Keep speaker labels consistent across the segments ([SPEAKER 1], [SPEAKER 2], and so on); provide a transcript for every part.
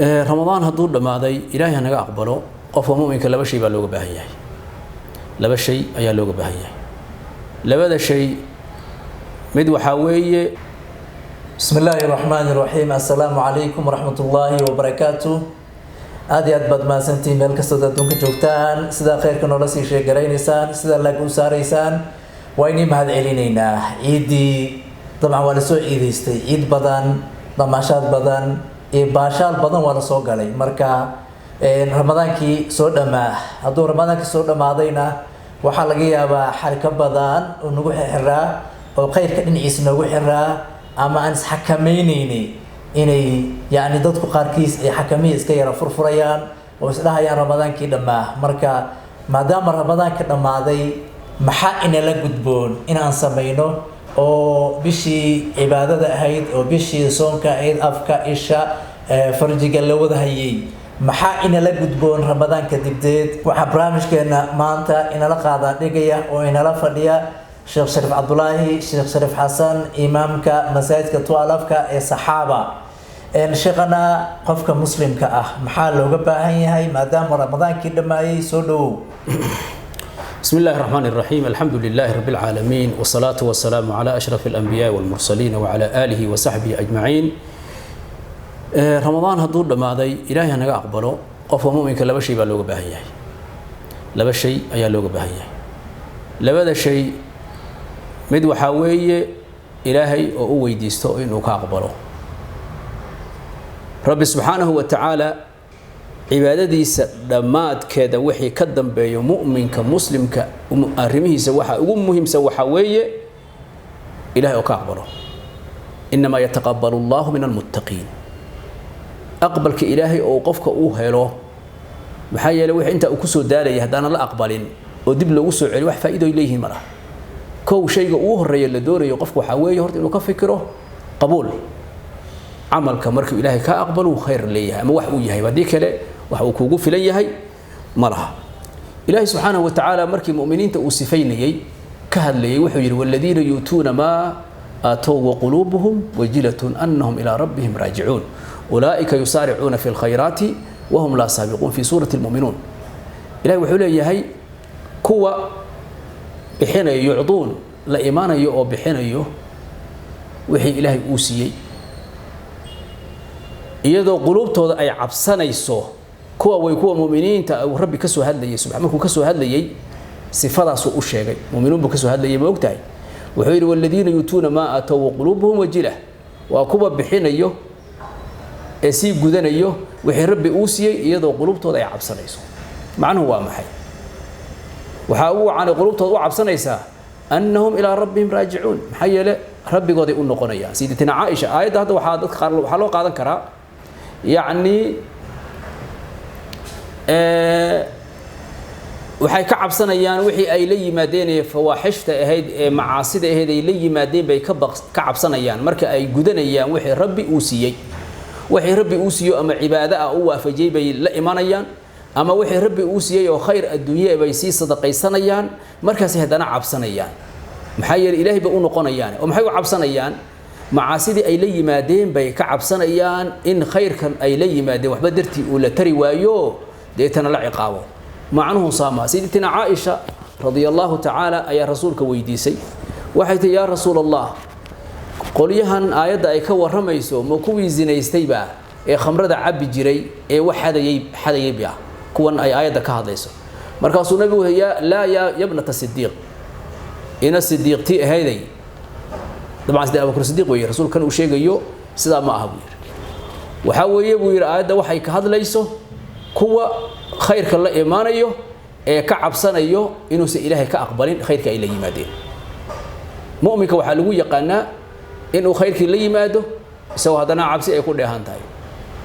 [SPEAKER 1] رمضان هدول دماday إلهي naga aqbalo qofka muuminka laba shay baa looga baahan yahay laba shay ayaa looga baahan yahay labada shay mid waxa weeye
[SPEAKER 2] bismillahir rahmanir rahim assalamu alaykum warahmatullahi wabarakatuh aad bad maasantiin meel kasta dadka joogtaan sida khayrka nolol sii sheegaraynaysan sida lagu saaraysaan wayni mahad celinayna ciidi dabcan wala soo ciideystay ciid badan damaashaad badan baashaal badan waa la soo galay marka ramadaankii soo dhamaa hadduu ramadaankii soo dhamaadayna waxaa laga yaabaa xarka badan oo nagu xiraa oo khayrka dhinaciisa nagu xiraa ama aan isxakameynayni inay yani dadku qaarkiis ay xakamiye iska yara furfurayaan oo isdhahayaan ramadaankii dhamaa marka maadaama ramadaanka dhamaaday maxaa inala gudboon inaan samayno oo bishii cibaadada ahayd oo bishii soonka ahayd afka isha farjiga la wada hayay maxaa inala gudboon ramadaanka dibdeed waxa barnaamijkeena maanta inala qaada dhigaya oo inala fadhiya Sheikh Sharif Abdullahi Sheikh Sharif Hassan imaamka masaajidka Tualafka ee Saxaaba sheekhana qofka muslimka ah maxaa looga baahan yahay maadaama ramadaankii dhamaayay soo dhow
[SPEAKER 1] بسم الله الرحمن الرحيم الحمد لله رب العالمين والصلاة والسلام على أشرف الأنبياء والمرسلين وعلى آله وصحبه أجمعين رمضان هدول دماday إلهي naga aqbalo qofka muuminka laba shay baa looga baahan yahay laba shay ayaa looga baahan yahay labada shay mid waxa weeye ilaahay oo u weydiisto inuu ka aqbalo rabbi subhanahu wa ta'ala cibaadadiisa dhamaadkeeda wixii ka dambeeyo muuminka muslimka arrimihiisa waxa ugu muhiimsan waxa weeye ilaahay oo ka aqbalo inma yataqabbalu Allahu min almuttaqiin aqbalka ilaahay oo qofka uu helo maxaa yeelay wixii inta uu ku soo daalay hadana la aqbalin oo dib lagu soo celi wax faa'iido leeyihiin mara koow shayga uu horeeyo la doorayo qofku waxa weeye horta inuu ka fikiro qabuul amalka markuu ilaahay ka aqbalo khayr leeyahay ama wax uu yahay hadii kale wax uu kugu filan yahay malaha ilaahay subhanahu wa ta'ala markii muuminiinta uu sifaynayay ka hadlayay wuxuu yiri walladina yutuna ma ataw wa qulubuhum wajilatun annahum ila rabbihim raji'un ulaika yusari'una fil khayrati wa hum la sabiqun fi surati almu'minun ilaahay wuxuu leeyahay kuwa bixinayo yu'dun la iimaanayo oo bixinayo wixii ilaahay uu siiyay iyadoo qulubtooda ay cabsanayso kuwa way kuwa muuminiinta oo rabbi ka soo hadlayay subhanahu markuu ka soo hadlayay sifadaas uu sheegay muuminiin buu ka soo hadlayay ma ogtahay wuxuu yiri walladina yutuna ma ataw qulubuhum wajila wa kuwa bixinayo ee si gudanayo wixii rabbi uu siiyay iyadoo qulubtooda ay cabsanayso macnuhu waa maxay waxa uu aan qulubtooda u cabsanaysaa annahum ila rabbihim raji'un maxay yeelay rabbigooda u noqonayaan siidatina Aisha aayada hadda waxa dadka qaar waxa loo qaadan karaa يعني waxay ka cabsanayaan wixii ay la yimaadeen fawaaxishta ahayd ee macaasida ahayd ay la yimaadeen bay ka cabsanayaan marka ay gudanayaan wixii rabbi uu siiyay wixii rabbi uu siiyo ama cibaado ah uu waafajiyay bay la imanayaan ama wixii rabbi uu siiyay oo khayr adduunyo bay si sadaqaysanayaan markaas hadana cabsanayaan maxay yeelay ilaahay ba u noqonayaan oo maxay u cabsanayaan macaasidi ay la yimaadeen bay ka cabsanayaan in khayrkan ay la yimaadeen waxba dartii uu la tari waayo deetana la ciqaabo macnuhu saama sayyidatina Aisha radiyallahu ta'ala ayaa rasuulka weydiisay waxay tahay ya rasuulallah qoliyahan aayada ay ka waramayso ma kuwii zinaystay ba ee khamrada cabi jiray ee wax hadayay biya kuwan ay aayada ka hadlayso markaasuu nabigu la ya ibnata siddiq ina siddiqti ahayday طبعا سيدنا ابو بكر الصديق وي رسول كان وشيغيو سدا ما اهبو waxa weeye buu yiri aayada waxay ka hadlayso kuwa khayrka la iimaanayo ee ka cabsanayo inuu si ilaahay ka aqbalin khayrka ay la yimaadeen muuminka waxa lagu yaqaana inuu khayrkii la yimaado isagoo hadana cabsi ay ku dheehan tahay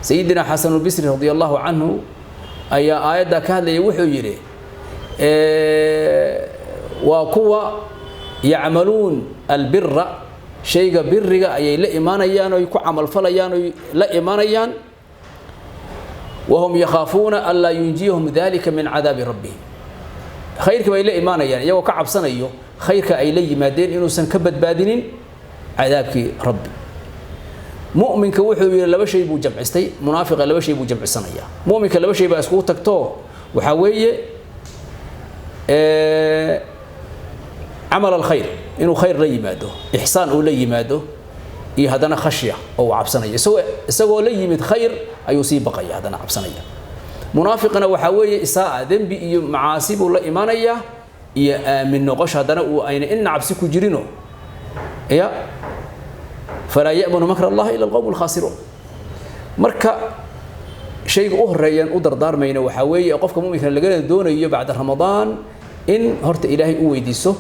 [SPEAKER 1] sayyidina Hasan al-Basri radiyallahu anhu ayaa aayada ka hadlayay wuxuu yiri wa kuwa ya'malun al-birra shayga birriga ayay la iimaanayaan oo ku amal falayaan oo la iimaanayaan wahum yakhafuna alla yunjihum dhalika min adab rabbihim khayrka bay la iimaanayaan iyagoo ka cabsanayo khayrka ay la yimaadeen inuu san ka badbaadinin adabki rabbi مؤمن كوحو لبا شيء بو جمعستي منافق لبا شيء بو جمعسنيا مؤمن لبا شيء با اسكو تagto waxa weeye عمل الخير انه خير لا يماده احسان او لا يماده iyo hadana khashiya oo cabsanaya isagoo la yimid khayr ayuu sii baqaya hadana cabsanaya munaafiqna waxa weeye isaa dambi iyo macaasib la imanaya iyo aamin noqosh hadana uu ayna in cabsi ku jirino ya فلا يأمن مكر الله إلا القوم الخاسرون مركا شيء أهريان أدردار مينا وحاوي أقفك ممكن لقينا دوني بعد رمضان إن هرت إلهي أويديسه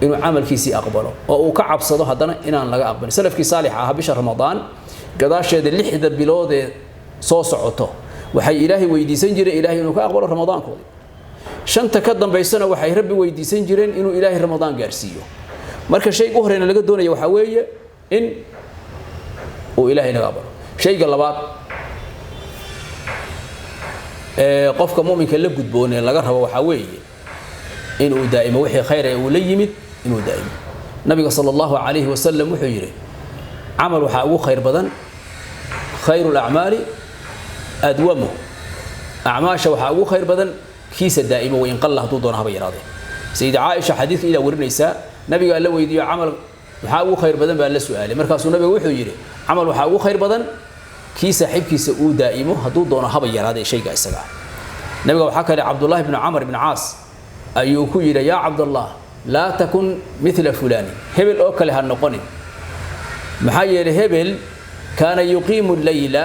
[SPEAKER 1] إنه عمل كيسي أقبله أو كعب صدق هذا إن أنا لقى أقبل سلف كي صالحة بشهر رمضان قداش هذا اللي حدا بلاد صوص عطه وحي إلهي ويديسنجر إلهي إنه كأقبل رمضان كودي شن تقدم بيسنا وحي ربي ويديسنجرين إنه إلهي رمضان جارسيه مركا شيء أهريان لقى دوني وحاوي إن وإلهي نقابل شيء قلبات قفك مؤمن كلا قدبون لقرها وحوي إنه دائما وحي خير وليمت إنه دائما النبي صلى الله عليه وسلم وحيره عمل وحاو خير بدن خير الأعمال أدومه أعماش وحاو خير بدن كيس دائما وإن قل له دونها بيراضي سيدة عائشة حديث إلى ورنيساء نبي قال له يدي عمل وحاو خير بدن بقى لسؤالي مركز النبي وحيره عمل وحاو خير بدن كي صاحب كيس او دائمه هدو دونها بيراضي شيء اسغا نبي وحكى لعبد الله بن عمرو بن عاص ايوكو يرى يا عبد الله لا تكن مثل فلان هبل او كله هنقني محايل هبل كان يقيم الليل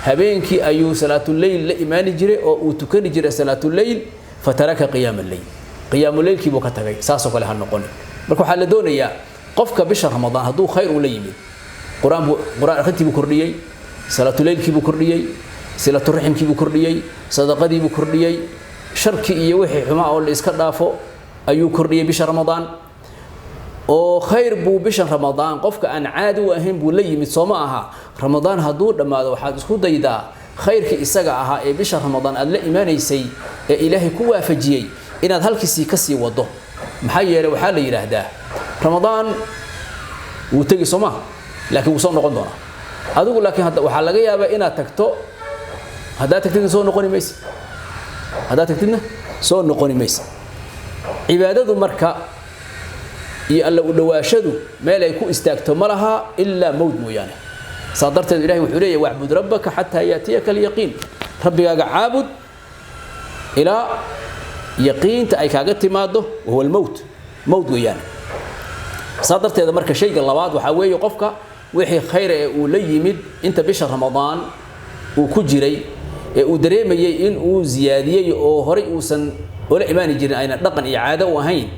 [SPEAKER 1] هبينكي ايو صلاه الليل لايمان جري او تكن جري صلاه الليل فترك قيام الليل قيام الليل كي بو كتغي ساسو كله هنقني marka waxa la doonayaa qofka bisha ramadaan haduu khayr u leeyimid quraan akhrintii buu kordhiyay salaatul leylkii buu kordhiyay salaatul rahimkii buu kordhiyay sadaqadii buu kordhiyay sharki iyo wixii xumaa oo la iska dhaafo ayuu kordhiyay bisha ramadaan oo khayr buu bisha ramadaan qofka aan caadi u ahayn buu la yimid soo ma aha ramadaan haduu dhamaado waxaad isku daydaa khayrkii isaga ahaa ee bisha ramadaan aad la iimaanaysay ee ilaahay ku waafajiyay inaad halkiisii ka sii wado maxay yeelay waxa la yiraahdaa ramadaan wuu tagi soo ma laakiin wuu soo noqon doona adigu laakiin hadda waxa laga yaabaa inaad tagto hadaa tagtid soo noqoni maysid hadaa tagtidna soo noqoni maysid cibaadadu marka iyo alla u dhawaashadu meel ay ku istaagto malaha illa mawd mooyaane صادرت إلهي وحوليه واعبد ربك حتى يأتيك اليقين ربك عابد إلى يقين تأيك عقدت ماده وهو الموت موت ويانا صادرت هذا مركز شيء قلبات وحاوي يقفك وحي خير وليمد انت بشهر رمضان وكجري ودريمي إن زيادية أو هري وسن ولا إيمان جري أين نقن إعادة وهين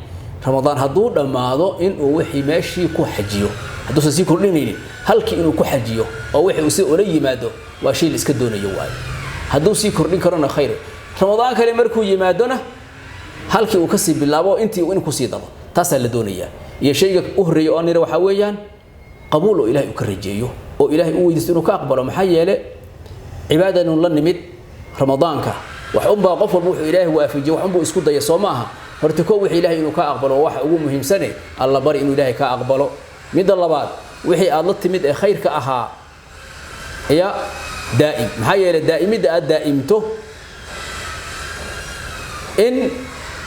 [SPEAKER 1] رمضان هدور لما هذا إن وحي ماشي كحجيو هدو سي كلنيني halkii inuu ku xajiyo oo wixii uu si oolay yimaado waa shay la iska doonayo waay haduu si kordhin karona khayr ramadaan kale markuu yimaadona halkii uu ka sii bilaabo intii uu in ku sii dabo taas la doonaya iyo shayga u horeeyo oo nira waxa weeyaan qabuul oo ilaahay u ka rajeeyo oo ilaahay uu weydiisto inuu ka aqbalo maxay yeelay cibaadanu la nimid ramadaanka wax un baa qof walba wuxuu ilaahay waafajiyo wax un buu isku dayo Soomaha horta ko wixii ilaahay inuu ka aqbalo waxa ugu muhiimsan Allah bari inuu ilaahay ka aqbalo mid labaad wixii aad la timid ee khayrka ahaa ya daa'im maxay yeelay daa'imida aad daa'imto in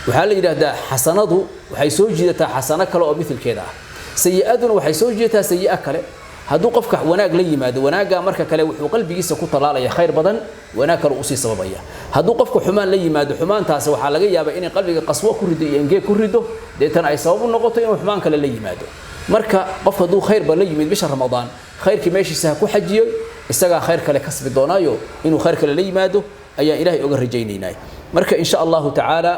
[SPEAKER 1] waxa la yiraahdaa xasanadu waxay soo jiidataa xasano kale oo midkeeda ah sayi'aduna waxay soo jiidataa sayi'a kale haduu qofka wanaag la yimaado wanaaga marka kale wuxuu qalbigiisa ku talaalaya khayr badan wanaag kale uu sii sababaya haduu qofku xumaan la yimaado xumaantaas waxa laga yaabaa in qalbiga qaswo ku rido iyo ingee ku rido deetan ay sabab u noqoto inuu xumaan kale la yimaado marka qof haduu khayr bal yimid bisha ramadaan khayrkii meeshiisa ku xajiyo isaga khayr kale kasbi doonaayo inuu khayr kale la yimaado ayaa ilaahay uga rajaynaynaa marka insha Allah ta'ala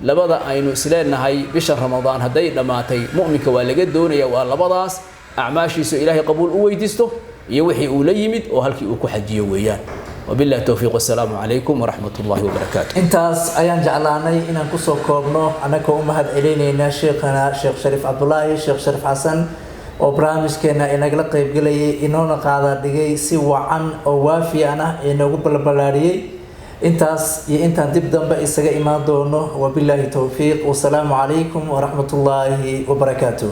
[SPEAKER 1] labada aynu isleenahay bisha ramadaan haday dhamaatay mu'minka waa laga doonaya waa labadaas acmaashiisa ilaahay qabuul u weydiisto iyo wixii uu la yimid oo halkii uu ku xajiyo weeyaan وبالله التوفيق والسلام عليكم ورحمة الله وبركاته.
[SPEAKER 2] انتاس ايان جعلاني ان كسو كوبنو انكو امهد علينا شيخنا شيخ شريف عبد الله شيخ شريف حسن وبرامجكنا انغلا قيب غلي انونا قادا دغي سي وعن او وافي انا انوغو بلبلاريي انتاس يا انت دب دنبا اسغا ايمان دونو وبالله التوفيق والسلام عليكم ورحمة الله وبركاته.